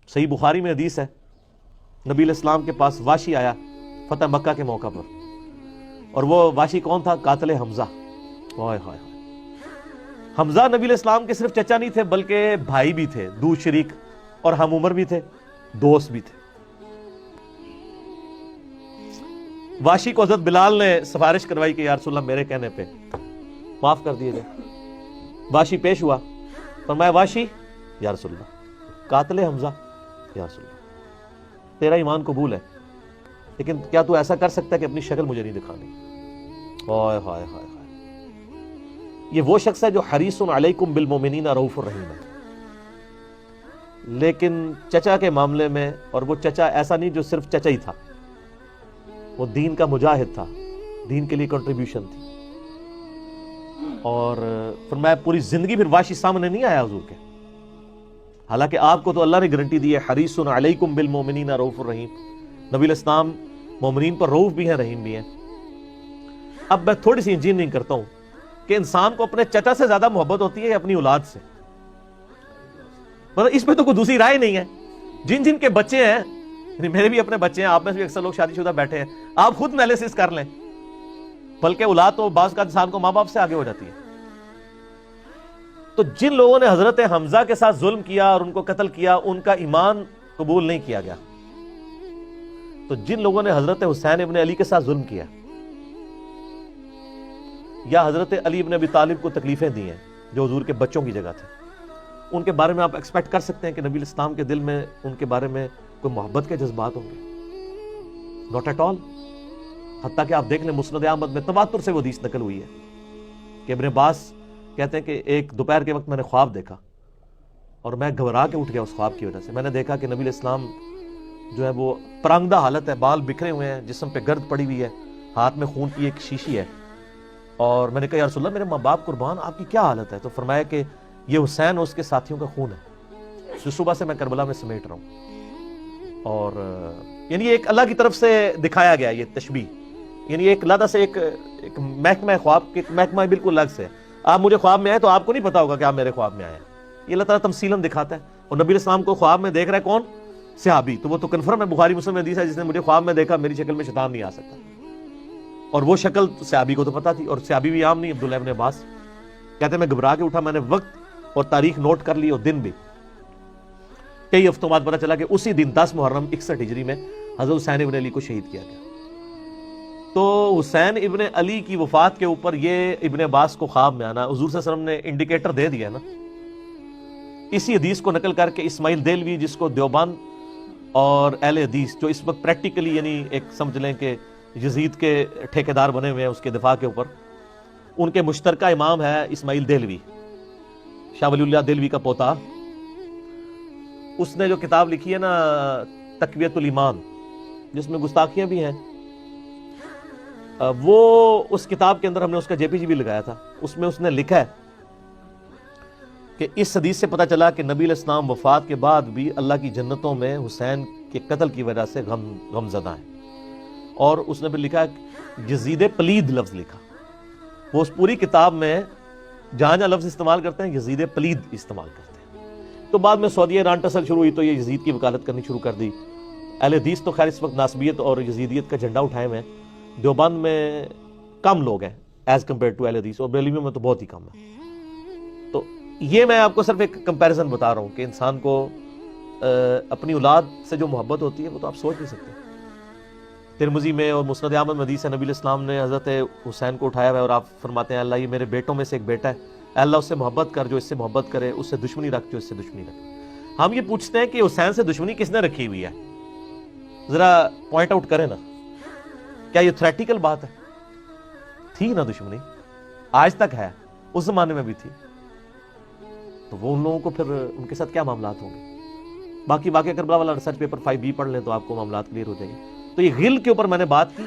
صحیح بخاری میں حدیث ہے، نبی علیہ السلام کے پاس واشی آیا فتح مکہ کے موقع پر، اور وہ واشی کون تھا؟ قاتل حمزہ۔ ہائے ہائے، حمزہ نبی علیہ السلام کے صرف چچا نہیں تھے بلکہ بھائی بھی تھے، دو شریک اور ہم عمر بھی تھے، دوست بھی تھے۔ واشی کو حضرت بلال نے سفارش کروائی کہ یا رسول اللہ میرے کہنے پہ معاف کر دیے جائے۔ واشی پیش ہوا، فرمایا واشی یا رسول اللہ، قاتل حمزہ یا رسول اللہ، تیرا ایمان قبول ہے، لیکن کیا تو ایسا کر سکتا ہے کہ اپنی شکل مجھے نہیں دکھانی؟ ہائے ہائے ہائے ہائے، یہ وہ شخص ہے جو حریص علیکم بالمؤمنین رؤوف الرحیم ہے، لیکن چچا کے معاملے میں، اور وہ چچا ایسا نہیں جو صرف چچا ہی تھا، وہ دین کا مجاہد تھا، دین کے لیے کنٹریبیوشن تھی۔ اور فرمایا پوری زندگی پھر واشی سامنے نہیں آیا حضور کے، حالانکہ آپ کو تو اللہ نے گارنٹی دی ہے حریص علیکم بالمؤمنین رؤوف الرحیم، نبی علیہ السلام مومنین پر رؤوف بھی ہیں، رحیم بھی ہیں۔ اب میں تھوڑی سی انجینئرنگ کرتا ہوں کہ انسان کو اپنے چچا سے زیادہ محبت ہوتی ہے یا اپنی اولاد سے؟ مطلب اس پہ تو کوئی دوسری رائے نہیں ہے۔ جن جن کے بچے ہیں، یعنی میرے بھی اپنے بچے ہیں، آپ میں سے بھی اکثر لوگ شادی شدہ بیٹھے ہیں، آپ خود انالیسس کر لیں، بلکہ اولاد تو بعض کا انسان کو ماں باپ سے آگے ہو جاتی ہے۔ تو جن لوگوں نے حضرت حمزہ کے ساتھ ظلم کیا اور ان کو قتل کیا، ان کا ایمان قبول نہیں کیا گیا۔ تو جن لوگوں نے حضرت حسین ابن علی کے ساتھ ظلم کیا یا حضرت علی ابن ابی طالب کو تکلیفیں دی ہیں جو حضور کے بچوں کی جگہ تھے، ان کے بارے میں آپ ایکسپیکٹ کر سکتے ہیں کہ نبی الاسلام کے دل میں ان کے بارے میں کوئی محبت کے جذبات ہوں گے؟ Not at all. حتیٰ کہ آپ دیکھ لیں مسند احمد میں تواتر سے وہ حدیث نقل ہوئی ہے کہ ابن عباس کہتے ہیں کہ ایک دوپہر کے وقت میں نے خواب دیکھا اور میں گھبرا کے اٹھ گیا اس خواب کی وجہ سے۔ میں نے دیکھا کہ نبی علیہ السلام جو ہے وہ پرانگدہ حالت ہے، بال بکھرے ہوئے ہیں، جسم پہ گرد پڑی ہوئی ہے، ہاتھ میں خون کی ایک شیشی ہے، اور میں نے کہا یا رسول اللہ میرے ماں باپ قربان، آپ کی کیا حالت ہے؟ تو فرمایا کہ یہ حسین اور اس کے ساتھیوں کا خون ہے، صبح سے میں کربلا میں سمیٹ رہا ہوں۔ اور یعنی ایک اللہ کی طرف سے دکھایا گیا یہ تشبیہ، یعنی ایک علیحدہ سے ایک محکمہ خواب کے محکمہ بالکل الگ سے۔ آپ مجھے خواب میں آئے تو آپ کو نہیں پتا ہوگا کہ آپ میرے خواب میں آئے ہیں، یہ اللہ تعالیٰ تمثیلاً دکھاتا ہے۔ اور نبی علیہ السلام کو خواب میں دیکھ رہا ہے کون؟ صحابی، تو وہ تو کنفرم ہے، بخاری مسلم میں حدیث ہے جس نے مجھے خواب میں دیکھا میری شکل میں شیطان نہیں آ سکتا، اور وہ شکل صحابی کو تو پتا تھی، اور صحابی بھی عام نہیں، عبداللہ ابن عباس کہتے ہیں میں گھبرا کے اٹھا، میں نے وقت اور تاریخ نوٹ کر لی اور دن بھی، کئی ہفتوں بعد پتا چلا کہ اسی دن 10 محرم 61 ہجری میں حضرت حسین ابن علی کو شہید کیا گیا۔ تو حسین ابن علی کی وفات کے اوپر یہ ابن عباس کو خواب میں آنا، حضور صلی اللہ علیہ وسلم نے انڈیکیٹر دے دیا نا۔ اسی حدیث کو نقل کر کے اسماعیل دہلوی، جس کو دیوبند اور اہل حدیث جو اس وقت پریکٹیکلی یعنی ایک سمجھ لیں کہ یزید کے ٹھیکیدار بنے ہوئے ہیں اس کے دفاع کے اوپر، ان کے مشترکہ امام ہے اسماعیل دہلوی، شاہ ولی اللہ دہلوی کا پوتا۔ اس نے جو کتاب لکھی ہے نا تقویت الایمان، جس میں گستاخیاں بھی ہیں، وہ اس کتاب کے اندر ہم نے اس کا جے پی جی بھی لگایا تھا، اس میں اس نے لکھا ہے کہ اس حدیث سے پتہ چلا کہ نبی علیہ السلام وفات کے بعد بھی اللہ کی جنتوں میں حسین کے قتل کی وجہ سے غم زدہ ہیں۔ اور اس نے بھی لکھا یزید پلید لفظ لکھا، وہ اس پوری کتاب میں جہاں جہاں لفظ استعمال کرتے ہیں یزید پلید استعمال کرتے ہیں۔ تو بعد میں سعودیہ ایران ٹسل شروع ہوئی تو یہ یزید کی وکالت کرنی شروع کر دی۔ اہل حدیث تو خیر اس وقت ناسبیت اور یزیدیت کا جھنڈا اٹھائے ہوئے ہیں، دیوبند میں کم لوگ ہیں ایز کمپیئر ٹو اہل حدیث، اور بریلویوں میں تو بہت ہی کم ہے۔ تو یہ میں آپ کو صرف ایک کمپیریزن بتا رہا ہوں کہ انسان کو اپنی اولاد سے جو محبت ہوتی ہے وہ تو آپ سوچ نہیں سکتے۔ ترمذی میں اور مسند احمد میں حدیث ہے، نبی علیہ السلام نے حضرت حسین کو اٹھایا ہوا ہے اور آپ فرماتے ہیں اللہ یہ میرے بیٹوں میں سے ایک بیٹا ہے، اے اللہ اس سے محبت کر جو اس سے محبت کرے، اس سے دشمنی رکھ جو اس سے دشمنی رکھے۔ ہم یہ پوچھتے ہیں کہ حسین سے دشمنی کس نے رکھی ہوئی ہے؟ ذرا پوائنٹ آؤٹ کریں نا، کیا یہ تھریٹیکل بات ہے؟ تھی نا دشمنی، آج تک ہے، اس زمانے میں بھی تھی، تو وہ ان لوگوں کو پھر ان کے ساتھ کیا معاملات ہوں گے؟ باقی واقعہ کربلا والا ریسرچ پیپر 5B پڑھ لیں تو آپ کو معاملات کلیئر ہو جائیں گے۔ تو یہ غل کے اوپر میں نے بات کی۔